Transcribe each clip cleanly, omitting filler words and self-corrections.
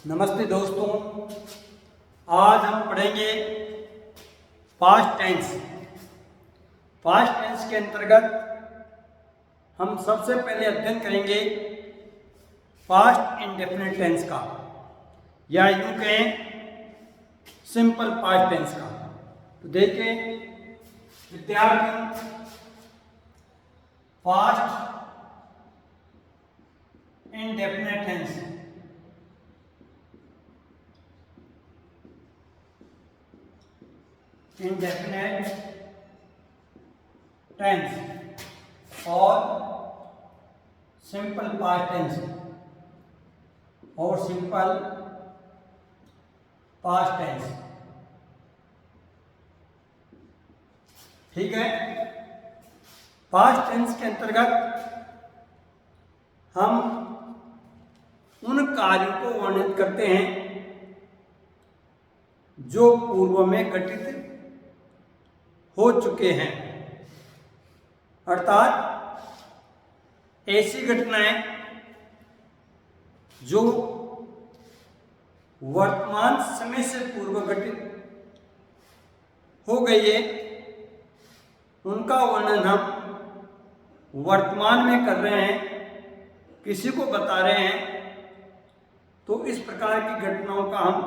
नमस्ते दोस्तों, आज हम पढ़ेंगे पास्ट टेंस। पास्ट टेंस के अंतर्गत हम सबसे पहले अध्ययन करेंगे पास्ट इंडेफिनिट टेंस का, या यूं कहें सिंपल पास्ट टेंस का। तो देखिए विद्यार्थी, past indefinite tense indefinite tense और सिंपल पास्ट टेंस और सिंपल पास्ट टेंस। ठीक है। पास्ट टेंस के अंतर्गत हम उन कार्यों को वर्णित करते हैं जो पूर्व में घटित हो चुके हैं, अर्थात ऐसी घटनाएं जो वर्तमान समय से पूर्व घटित हो गई है, उनका वर्णन हम वर्तमान में कर रहे हैं, किसी को बता रहे हैं। तो इस प्रकार की घटनाओं का हम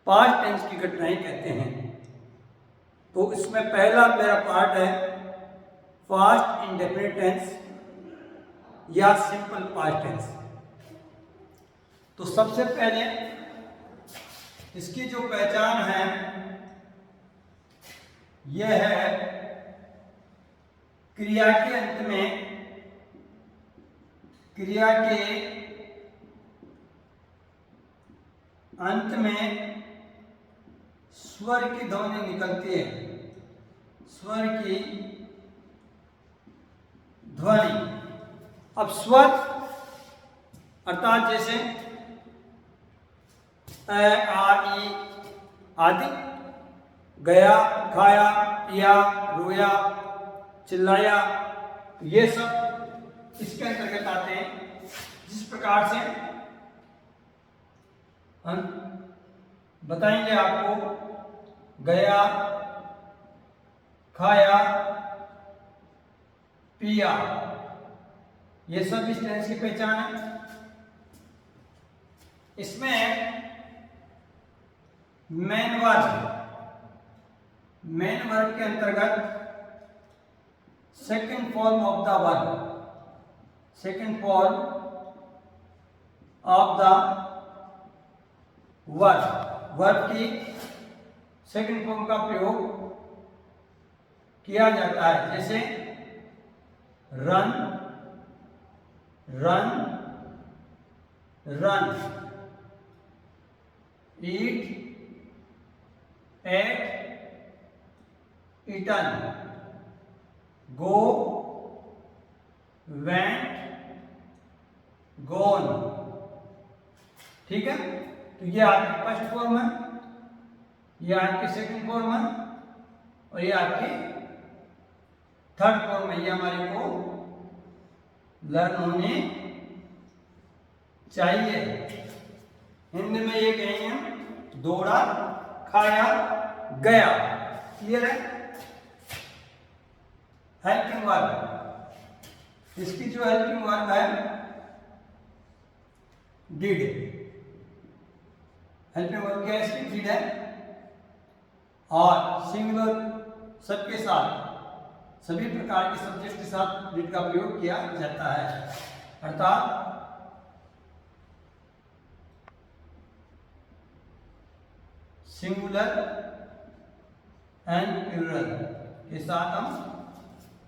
पास्ट टेंस की घटनाएं कहते हैं। तो इसमें पहला मेरा पार्ट है पास्ट इंडेफिनिट टेंस या सिंपल पास्ट टेंस। तो सबसे पहले इसकी जो पहचान है यह है क्रिया के अंत में स्वर की ध्वनि निकलती है। स्वर की ध्वनि। अब स्वर अर्थात जैसे अ, आ, ई आदि, गया, खाया, पिया, रोया, चिल्लाया, ये सब इसके अंतर्गत आते हैं। जिस प्रकार से हम बताएंगे आपको, गया, खाया, पिया, ये सब इस टेंस की पहचान है। इसमें मेन वर्ब के अंतर्गत second form of the verb की सेकंड फॉर्म का प्रयोग किया जाता है। जैसे रन, ईट, एट, ईटन, गो, वेंट, गॉन। ठीक है। तो ये आपकी फर्स्ट फॉर्म है, ये आपकी सेकंड फॉर्म है और ये आपकी थर्ड फॉर्म है। ये हमारे को लर्न होने चाहिए। हिंदी में ये कहेंगे दौड़ा, खाया, गया। क्लियर है। हेल्पिंग वर्ब, इसकी जो हेल्पिंग वर्ब है डिड। हेल्पिंग वर्ब क्या है? इसकी डिड है। और सिंगुलर सबके साथ, सभी प्रकार के सब्जेक्ट के साथ डिड का प्रयोग किया जाता है। अर्थात सिंगुलर एंड प्लूरल के साथ हम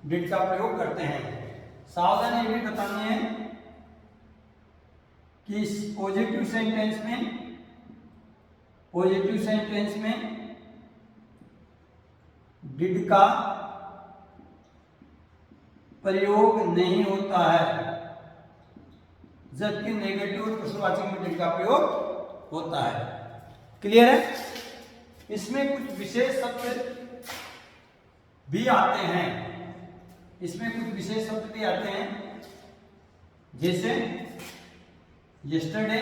डिड का प्रयोग करते हैं। सावधान ये भी बतानी है कि पॉजिटिव सेंटेंस में डिड का प्रयोग नहीं होता है, जबकि नेगेटिव और प्रश्नवाचक में डिड का प्रयोग होता है। क्लियर है। इसमें कुछ विशेष शब्द भी आते हैं, जैसे yesterday,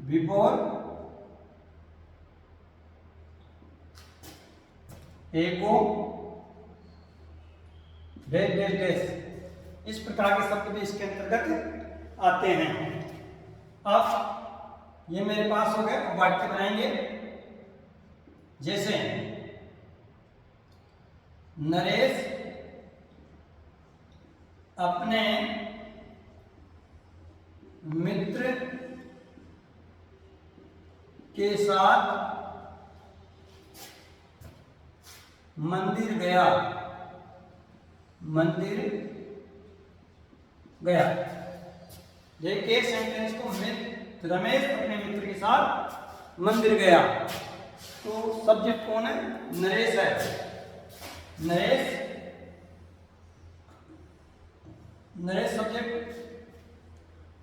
बिफोर एगो डैश डैश डैश, इस प्रकार के शब्द भी इसके अंतर्गत आते हैं। अब ये मेरे पास हो गए, वाक्य बनाएंगे। जैसे नरेश अपने मित्र के साथ मंदिर गया, मंदिर गया। देखिए सेंटेंस को, रमेश अपने मित्र के साथ मंदिर गया, तो सब्जेक्ट कौन है? नरेश है। नरेश सब्जेक्ट।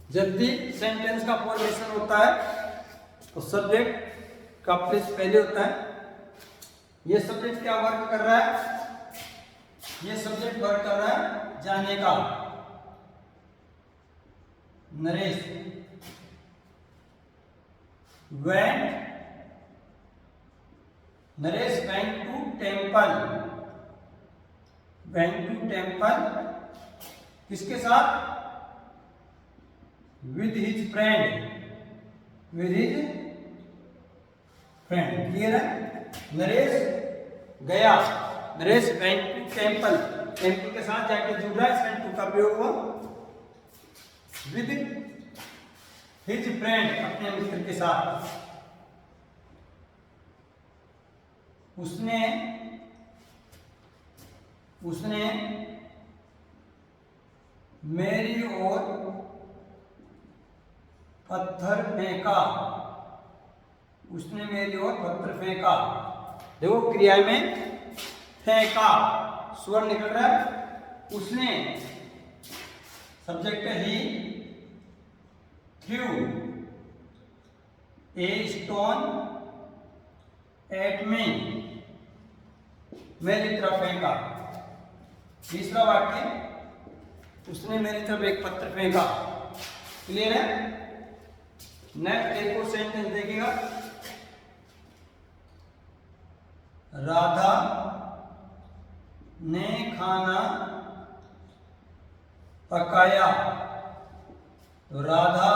जब भी सेंटेंस का फॉर्मेशन होता है तो सब्जेक्ट का प्लेस पहले होता है। ये सब्जेक्ट क्या वर्क कर रहा है? ये सब्जेक्ट वर्क कर रहा है जाने का। Naresh went to temple. went to temple किसके साथ? with his friend, with his friend। Clear है? नरेश गया, Naresh went to temple, temple के साथ जाके जुड़ रहा है, went to का प्रयोग हुआ। with his friend, अपने मित्र के साथ। उसने मेरी ओर पत्थर फेंका, उसने मेरी ओर पत्थर फेंका। देखो क्रिया में फेंका स्वर निकल रहा है। उसने subject he, through a stone at मी, मेरी तरफ फेंका। तीसरा वाक्य, उसने मेरी तरफ एक पत्थर फेंका। क्लियर है? नेक्स्ट एक और सेंटेंस देखिएगा। राधा ने खाना पकाया, तो राधा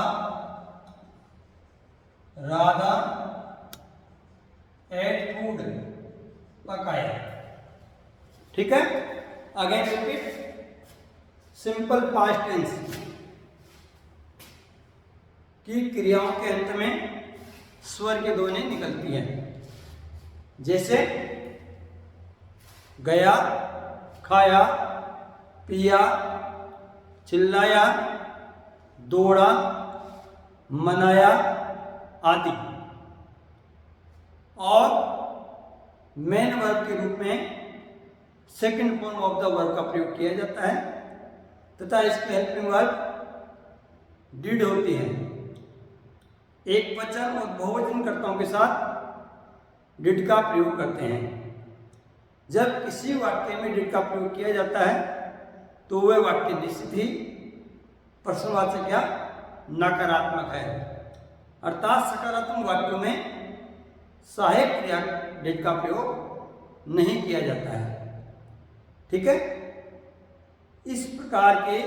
एट फूड, पकाया। ठीक है? Again repeat, simple past tense की क्रियाओं के अंत में स्वर की ध्वनि निकलती है। जैसे गया, खाया, पिया, चिल्लाया, दौड़ा, मनाया आदि। और मेन वर्ब के रूप में second form of the verb का प्रयोग किया जाता है तथा इसकी हेल्पिंग वर्ब डिड होती है। एक वचन और बहुवचन कर्ताओं के साथ डिड का प्रयोग करते हैं। जब किसी वाक्य में डिड का प्रयोग किया जाता है तो वह वाक्य निश्चित ही प्रश्नवाचक या नकारात्मक है, अर्थात सकारात्मक वाक्यों में सहायक क्रिया डिड का प्रयोग नहीं किया जाता है। ठीक है? इस प्रकार के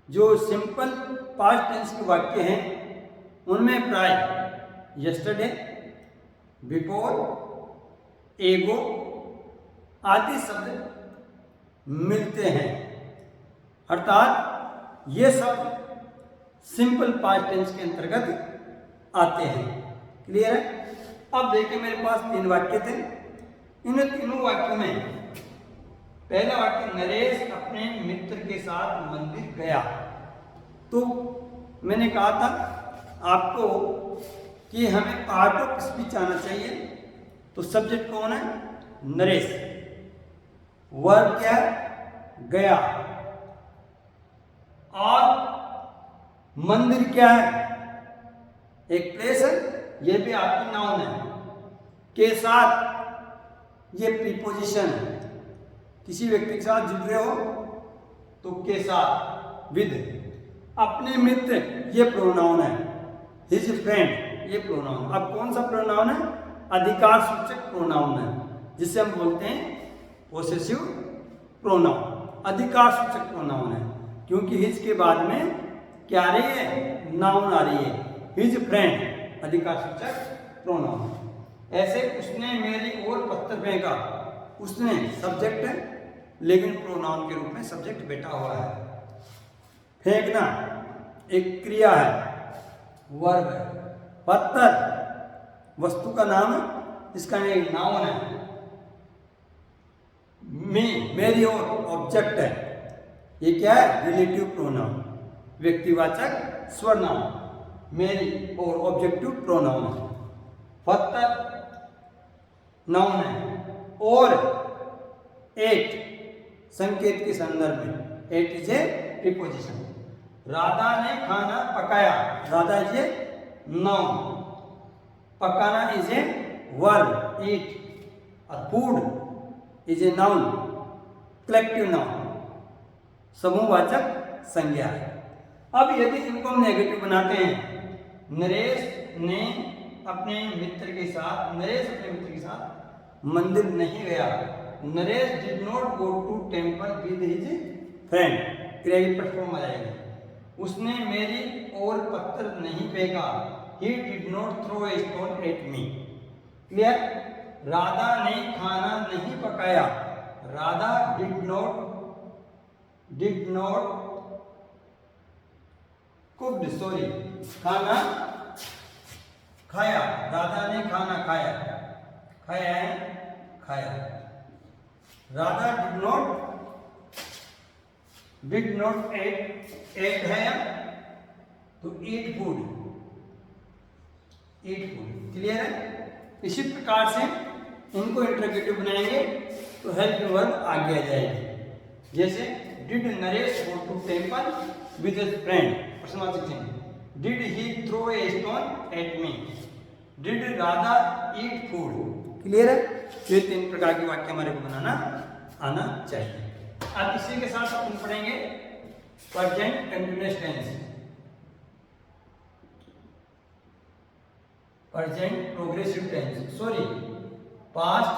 जो सिंपल पास्ट टेंस के वाक्य हैं उनमें प्राय यस्टरडे, बिफोर, एगो आदि शब्द मिलते हैं, अर्थात ये शब्द सिंपल पास्ट टेंस के अंतर्गत आते हैं। क्लियर है? अब देखिए मेरे पास 3 वाक्य थे। इन तीनों वाक्यों में पहला वाक्य, नरेश अपने मित्र के साथ मंदिर गया। तो मैंने कहा था आपको कि हमें पार्ट ऑफ स्पीच आना चाहिए। तो सब्जेक्ट कौन है? नरेश। वर्ब क्या है? गया। और मंदिर क्या है? एक प्लेस है, यह भी आपकी नाउन है। के साथ ये प्रीपोजिशन है, किसी व्यक्ति के साथ जुड़ रहे हो तो के साथ, विद। अपने मित्र, ये प्रोनाउन है। हिज फ्रेंड, ये प्रोनाउन। अब कौन सा प्रोनाउन है? अधिकार सूचक प्रोनाउन है, जिसे हम बोलते हैं पोसेसिव प्रोनाउन। अधिकार सूचक प्रोनाउन है क्योंकि हिज के बाद में क्या आ रही है? नाउन आ रही है। हिज फ्रेंड अधिकार सूचक प्रोनाउन। ऐसे उसने मेरी ओर पत्थर फेंका। उसने सब्जेक्ट है, लेकिन प्रोनाउन के रूप में सब्जेक्ट बैठा हुआ है। फेंकना एक क्रिया है, वर्ब है। पत्थर वस्तु का नाम है, इसका एक नाउन है। मेरी ओर ऑब्जेक्ट है। ये क्या है? रिलेटिव प्रोनाउन, व्यक्तिवाचक सर्वनाम। मेरी और ऑब्जेक्टिव प्रोनाउन है। पत्थर नाउन है और एट संकेत के संदर्भ में। At is a preposition. Radha ने खाना पकाया। राधा इज ए नाउन, पकाना इज ए वर्ब, ईट। और food is a noun, collective noun, समूहवाचक संज्ञा है। अब यदि इनको हम नेगेटिव बनाते हैं, नरेश अपने मित्र के साथ मंदिर नहीं गया। Naresh did not go to temple with his friend, क्रिया विपरीत फॉर्म आ जाएगी। उसने मेरी ओर पत्थर नहीं फेंका। He did not throw a stone at me. Clear? Radha ने खाना नहीं पकाया। Radha did not cooked, sorry, खाना खाया। राधा ने खाना खाया। खाया है, खाया। राधा डिड नॉट एट है तो ईट फूड। क्लियर है? इसी प्रकार से इनको इंटरोगेटिव बनाएंगे तो हेल्पिंग वर्ब आगे आ जाएगी। जैसे did Naresh go to temple with his friend, प्रश्नवाचक चिन्ह। Did he throw a stone at me. Did Radha eat food. Clear है? ये 3 प्रकार के वाक्य हमारे को बनाना आना चाहिए। अब इसी के साथ अपन पढ़ेंगे present continuous tense, present progressive tense, sorry past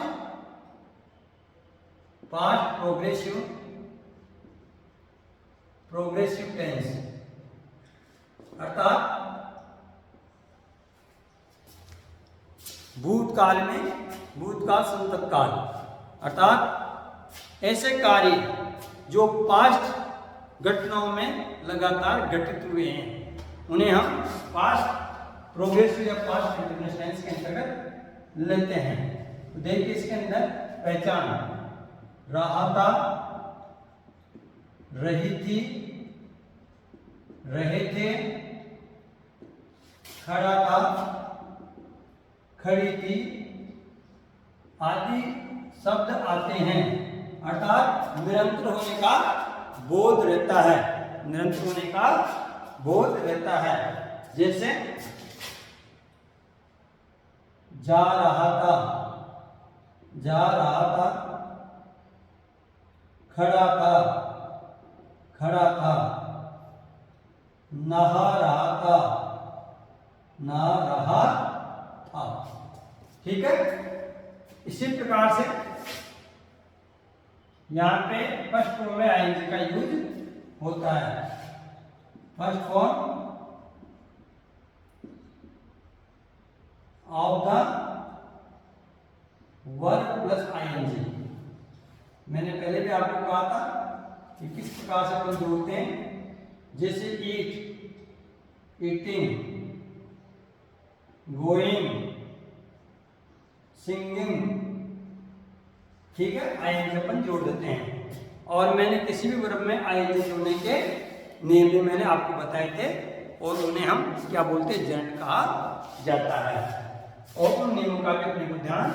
progressive tense, अर्थात भूतकाल संतत काल, अर्थात ऐसे कार्य जो पास्ट घटनाओं में लगातार घटित हुए हैं, उन्हें हम पास्ट प्रोग्रेसिव या पास्ट कंटीन्यूअस टेंस के अंतर्गत लेते हैं। तो देखिए इसके अंदर पहचान, रहा था, रही थी, रहे थे, खड़ा था, खड़ी थी आदि शब्द आते हैं। अर्थात निरंतर होने का बोध रहता है, निरंतर होने का बोध रहता है। जैसे जा रहा था, खड़ा था, नहा रहा था, नहा रहा था। ठीक है? इसी प्रकार से यहां पे फर्स्ट फॉर्म में आईएनजी का यूज होता है। First form of the verb plus ING. मैंने पहले भी आपको कहा था कि किस प्रकार से अपन जोड़ते हैं। जैसे ईट, ईटिंग, गोइंग, सिंगिंग, ठीक है, आईएनजी अपन जोड़ देते हैं। और मैंने किसी भी वर्ब में आईएनजी जोड़ने के नियम भी मैंने आपको बताए थे, और उन्हें हम क्या बोलते हैं, जनरल कहा जाता है। और उन नियमों का भी अपने को ध्यान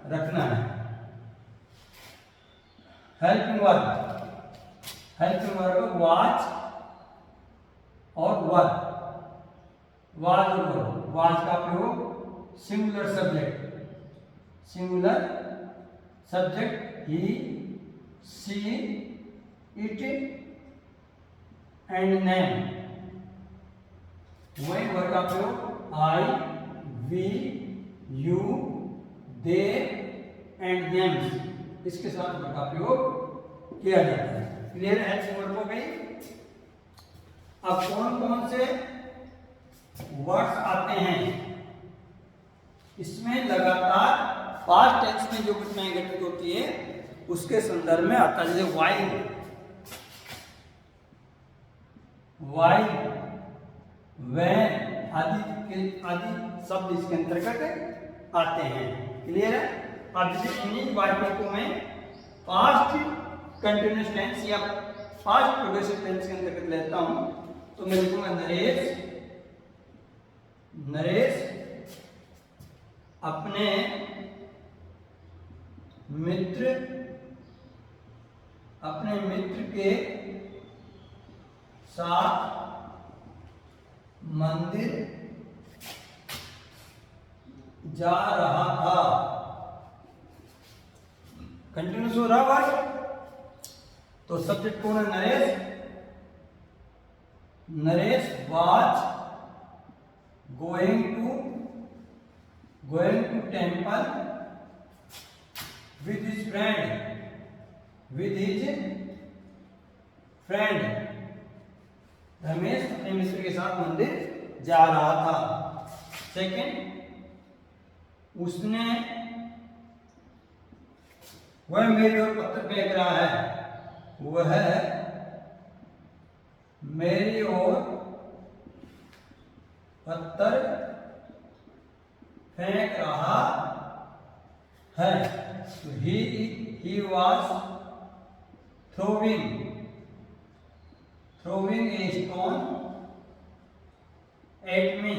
रखना है। हेल्पिंग वर्ब वाच और वर। वाच और वर, वाच का प्रयोग singular subject he, she, it and name, वही वर्ड का प्रयोग I, we, you, they and देम्स इसके साथ वर्ड का प्रयोग किया जाता है। क्लियर है इस वर्ड को गई। अब कौन कौन से वर्ड्स आते हैं इसमें, लगातार पास्ट टेंस में जो घटनाएं घटित होती है उसके संदर्भ में आता है। जैसे वाइल, वैन आदि शब्द इसके अंतर्गत आते हैं। क्लियर है। अब जैसे इन्हीं वाक्यों में पास्ट कंटिन्यूअस टेंस या पास्ट प्रोग्रेसिव टेंस के अंतर्गत लेता हूं तो मैं लिखूंगा नरेश अपने मित्र के साथ मंदिर जा रहा था। कंटिन्यूस हो रहा वर्ड तो सब्जेक्ट कौन है? Naresh was going to temple with his friend Ramesh अपने मित्र के साथ मंदिर जा रहा था। सेकंड, उसने वह मेरी ओर पत्थर फेंक रहा है, वह मेरी ओर पत्थर फेंक रहा है। So he was throwing a stone at me,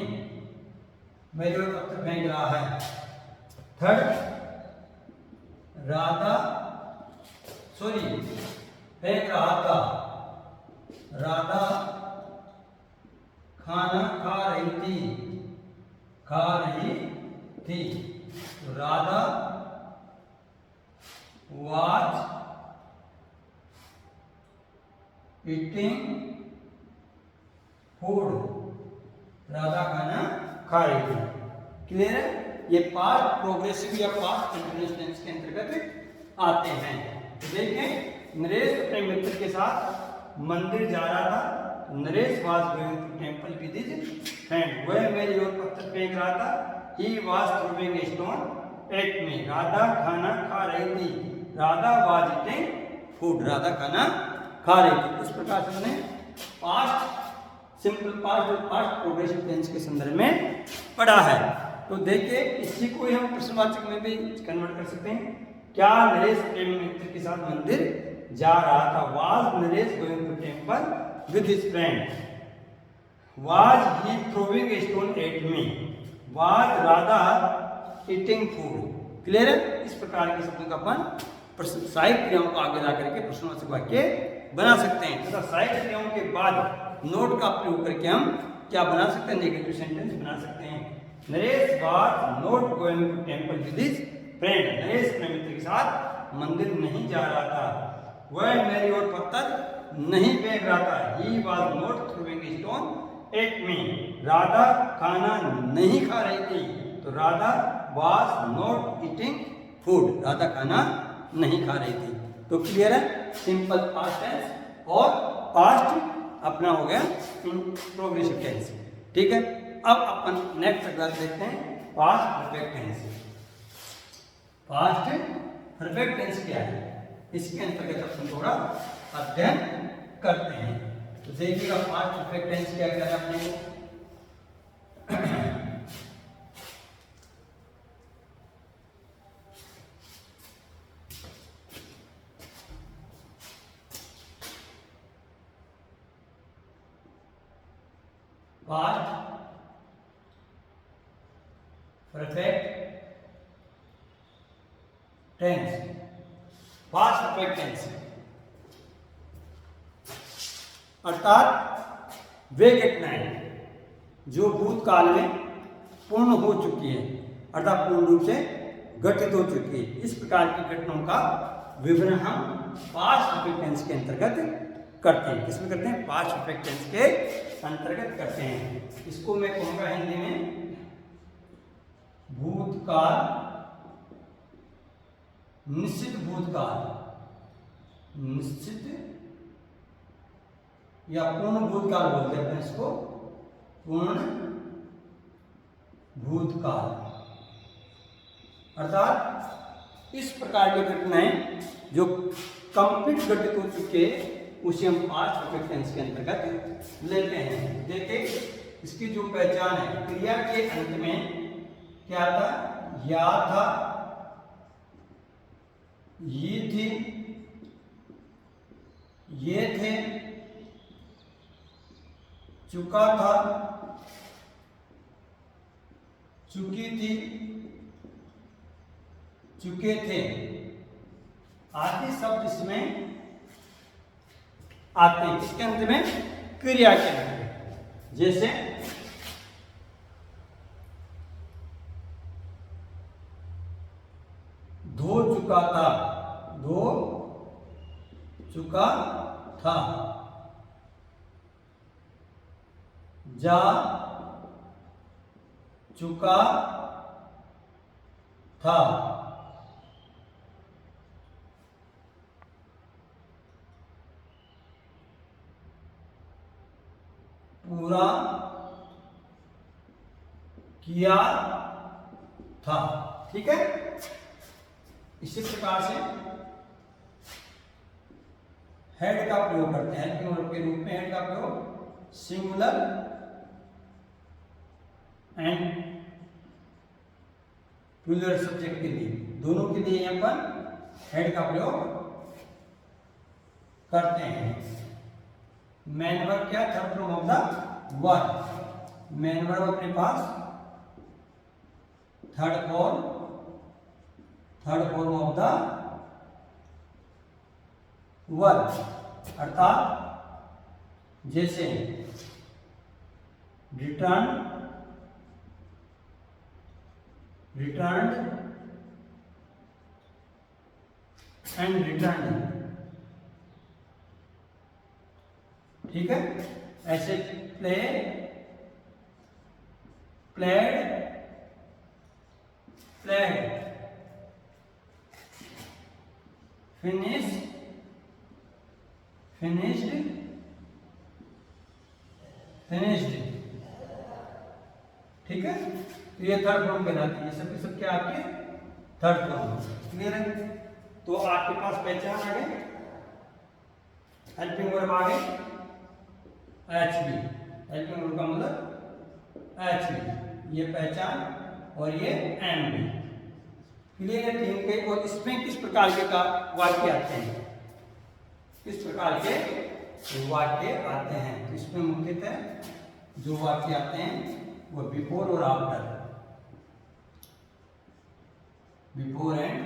मेरे ओर पत्थर फेंक रहा है। थर्ड, फेंक रहा था। राधा खाना खा रही थी। तो Radha was eating food, Radha खाना खा रही थी। क्लियर है। ये पास्ट प्रोग्रेसिव या पास्ट कंटिन्यूअस टेंस के अंतर्गत आते हैं। तो देखें, नरेश अपने मित्र के साथ मंदिर जा रहा था। Naresh was going to temple with his friend, वह मेरी ओर पत्थर फेंक रहा था। He was throwing a stone at me, Radha खाना खा रही थी। Radha was eating food, Radha खाना खा रही थी। इस प्रकार से हमने पास्ट सिंपल पास्ट और पास्ट प्रोग्रेसिव टेंस के संदर्भ में पढ़ा है। तो देखिए, इसी को हम प्रश्नवाचक में भी कन्वर्ट कर सकते हैं। क्या नरेश अपने मित्र के साथ मंदिर जा रहा था? Was Naresh going to temple with his friend? Was he throwing a stone at me? Was Radha eating food? Clear है। इस प्रकार के शब्दों का अपन सहायक क्रियाओं को आगे ला करके प्रश्नवाचक वाक्य बना सकते हैं तथा सहायक क्रियाओं के बाद नोट का प्रयोग करके हम क्या बना सकते हैं? नेगेटिव सेंटेंस बना सकते हैं। Naresh was not going to temple with his friend, Naresh अपने मित्र के साथ मंदिर नहीं जा रहा था। वह मेरी ओर पत्थर नहीं फेंक रहा था। He was not throwing a stone at me, Radha खाना नहीं खा रही थी। तो Radha was not eating food, Radha खाना नहीं खा रही थी। तो क्लियर है। सिंपल पास्ट टेंस और पास्ट अपना हो गया प्रोग्रेसिव टेंस। ठीक है। अब अपन नेक्स्ट अगला देखते हैं past perfect tense. Past perfect tense क्या है, इसके अंतर्गत अपन थोड़ा अध्ययन करते हैं। तो देखिएगा पास्ट परफेक्ट टेंस क्या है अपने past perfect tense. Past perfect tense अर्थात वे घटनाएं जो भूतकाल में पूर्ण हो चुकी है, अर्थात पूर्ण रूप से घटित हो चुकी है। इस प्रकार की घटनाओं का विवरण हम पास्ट परफेक्ट टेंस के अंतर्गत करते हैं। किसमें करते हैं? पास्ट परफेक्ट टेंस के अंतर्गत करते हैं। इसको मैं कहूँगा हिंदी में भूतकाल, निश्चित भूतकाल, निश्चित या पूर्ण भूतकाल बोलते हैं अपन इसको, पूर्ण भूतकाल। अर्थात इस प्रकार की घटनाएं जो कंप्लीट घटित हो चुके उसे हम पास्ट परफेक्ट टेंस के अंतर्गत लेते हैं। देखिए इसकी जो पहचान है, क्रिया के अंत में क्या था? या था, ये थी, ये थे, चुका था, चुकी थी, चुके थे आदि शब्द इसमें आते हैं। इसके अंत में क्रिया के अंत में, जैसे धो चुका था, धो चुका था, जा चुका था, पूरा किया था। ठीक है, इसी प्रकार से हेड का प्रयोग करते हैं। हेल्पिंग वर्ब के रूप में हेड का प्रयोग सिंगुलर एंड प्लूरल सब्जेक्ट के लिए, दोनों के लिए यहां पर हेड का प्रयोग करते हैं। मेन वर्ब क्या? Third form of the verb. Main verb अपने पास third form of the verb. अर्थात जैसे रिटर्न, रिटर्न्ड एंड रिटर्न। ठीक है, ऐसे play, played, played, finish, finished, finished. ठीक है, तो ये थर्ड फॉर्म कहलाती है। ये सब क्या आपके थर्ड फॉर्म। क्लियर है? तो आपके पास पहचान आ गई, हेल्पिंग वर्ब आ गई एच बी। हेल्पिंग वर्ब का मतलब एच बी, ये पहचान और ये एम बी। क्लियर है? तीन के। और इसमें किस प्रकार के का वाक्य आते हैं? किस प्रकार के वाक्य आते हैं? तो इसमें मुख्यतः जो वाक्य आते हैं वो बिफोर और after, before and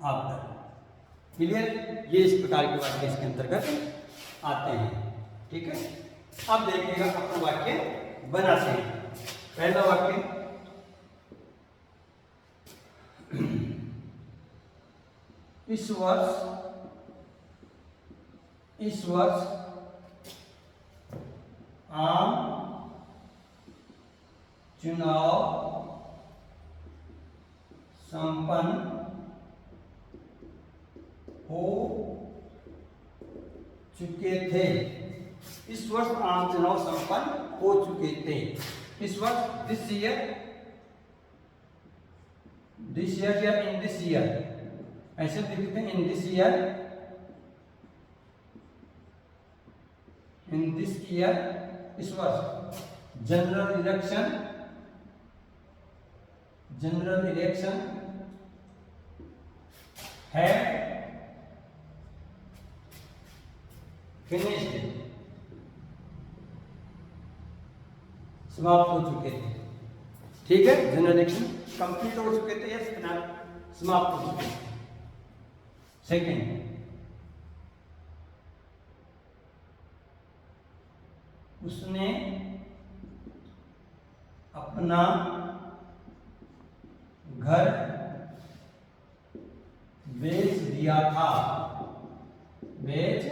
after. Clear? ये इस प्रकार के वाक्य इसके अंतर्गत आते हैं। ठीक है, अब देखिएगा अपना वाक्य बनाते हैं। पहला वाक्य, इस वर्ष आम चुनाव संपन्न हो चुके थे। इस वर्ष आम चुनाव संपन्न हो चुके थे। इस वर्ष, दिस ईयर या इन दिस ईयर, ऐसे लिखते हैं। इन this year, in this year, इस वर्ष जनरल इलेक्शन है फिनिश्ड, समाप्त हो चुके थे। ठीक है, जनरल इलेक्शन कंप्लीट हो चुके थे या समाप्त हो चुके थे। सेकेंड, उसने अपना घर बेच दिया था। बेच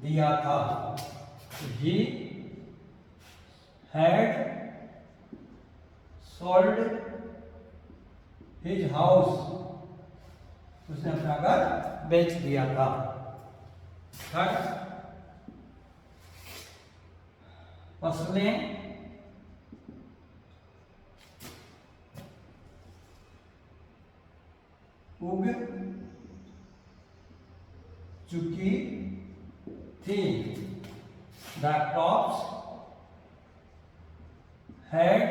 दिया था। He had sold his house, उसने अपना घर बेच दिया था। थर्ड, फसलें उग चुकी थी। द क्रॉप्स हैड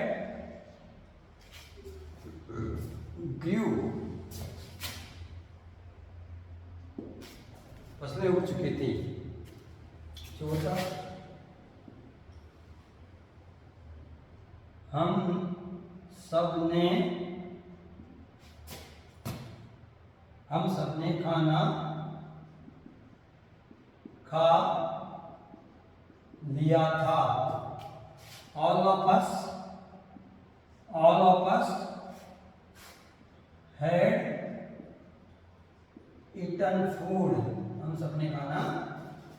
ग्रू, फसलें उग चुकी थी। चौथा, हम सबने खाना खा लिया था। All of us had eaten food, हम सबने खाना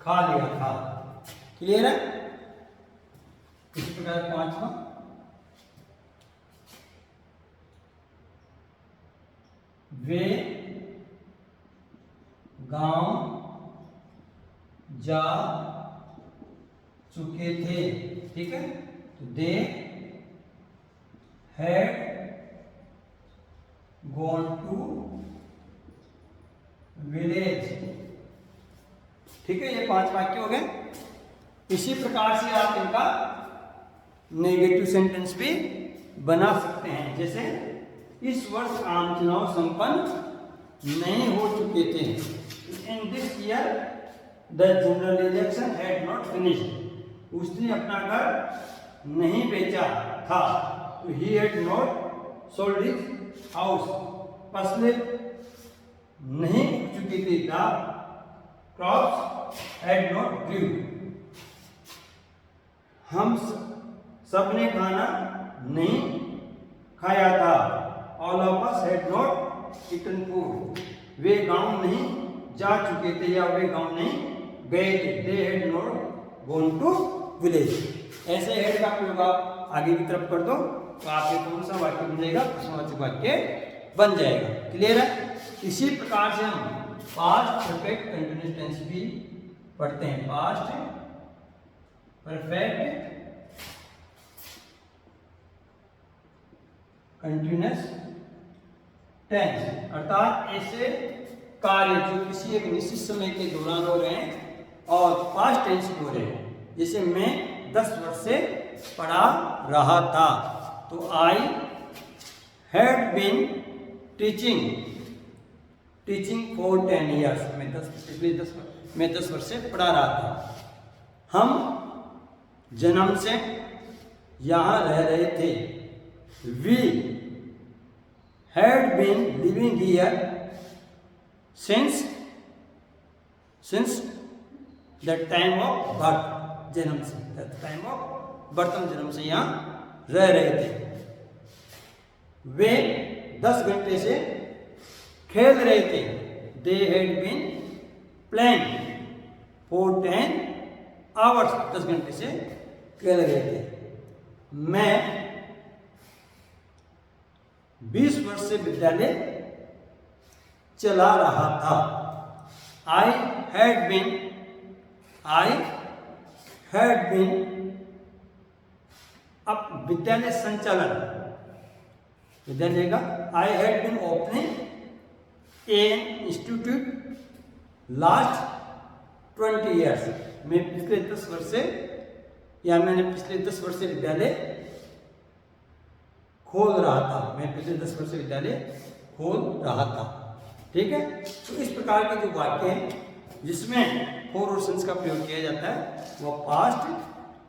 खा लिया था। क्लियर है? इसी प्रकार पांचवा, वे गांव जा चुके थे। ठीक है, तो they had gone to village. ठीक है, ये 5 वाक्य हो गए। इसी प्रकार से आप इनका नेगेटिव सेंटेंस भी बना सकते हैं। जैसे इस वर्ष आम चुनाव संपन्न नहीं हो चुके थे। In this year the general election had not finished, उसने अपना घर नहीं बेचा था। तो he had not sold his house, फसलें नहीं उग चुकी थी। The crops had not grew, हम सबने खाना नहीं खाया था। All of us had not eaten food, वे गांव नहीं जा चुके थे या वे गांव नहीं गए थे। They had not gone to village. ऐसे हेड का प्रयोग आप आगे की तरफ कर दो तो आपके कौन सा वाक्य बन जाएगा? प्रश्नवाचक वाक्य बन जाएगा। क्लियर है? इसी प्रकार से हम पास्ट परफेक्ट कंटीन्यूअस टेंस भी पढ़ते हैं। पास्ट परफेक्ट कंटीन्यूअस टेंस अर्थात ऐसे कार्य जो किसी एक निश्चित समय के दौरान हो रहे हैं और पास्ट टेंस हो रहे हैं। जैसे मैं 10 वर्ष से पढ़ा रहा था, तो I had been teaching for 10 years, मैं 10 वर्ष से पढ़ा रहा था। हम जन्म से यहाँ रह रहे थे। We had been living here since the time of birth, जन्म से, टाइम ऑफ बर्थ, हम जन्म से यहाँ रह रहे थे। वे 10 घंटे से खेल रहे थे। They had been playing for 10 hours, 10 घंटे से खेल रहे थे। मैं 20 वर्ष से विद्यालय चला रहा था। आई हैड बीन अब विद्यालय संचालन, विद्यालय का I had been opening an institute last 20 years, मैं पिछले 10 वर्ष से या मैंने पिछले 10 वर्ष से विद्यालय खोल रहा था। मैं पिछले 10 वर्ष से विद्यालय खोल रहा था। ठीक है, तो इस प्रकार के जो वाक्य हैं जिसमें फोर और सिंस का प्रयोग किया जाता है वो पास्ट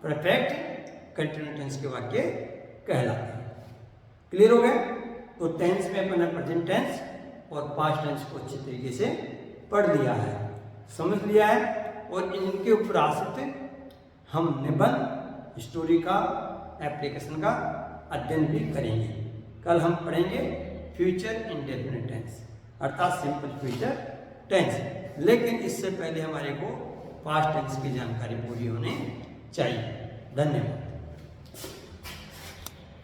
परफेक्ट कंटीन्यूअस टेंस के वाक्य कहलाते हैं। क्लियर हो गया? तो टेंस में अपना प्रेजेंट टेंस और पास्ट टेंस को अच्छी तरीके से पढ़ लिया है, समझ लिया है, और इनके ऊपर आश्रित हम निबंध स्टोरी का एप्लीकेशन का अध्ययन भी करेंगे। कल हम पढ़ेंगे फ्यूचर इंडेफिनिट टेंस अर्थात सिंपल फ्यूचर टेंस। लेकिन इससे पहले हमारे को पास्ट टेंस की जानकारी पूरी होनी चाहिए। धन्यवाद।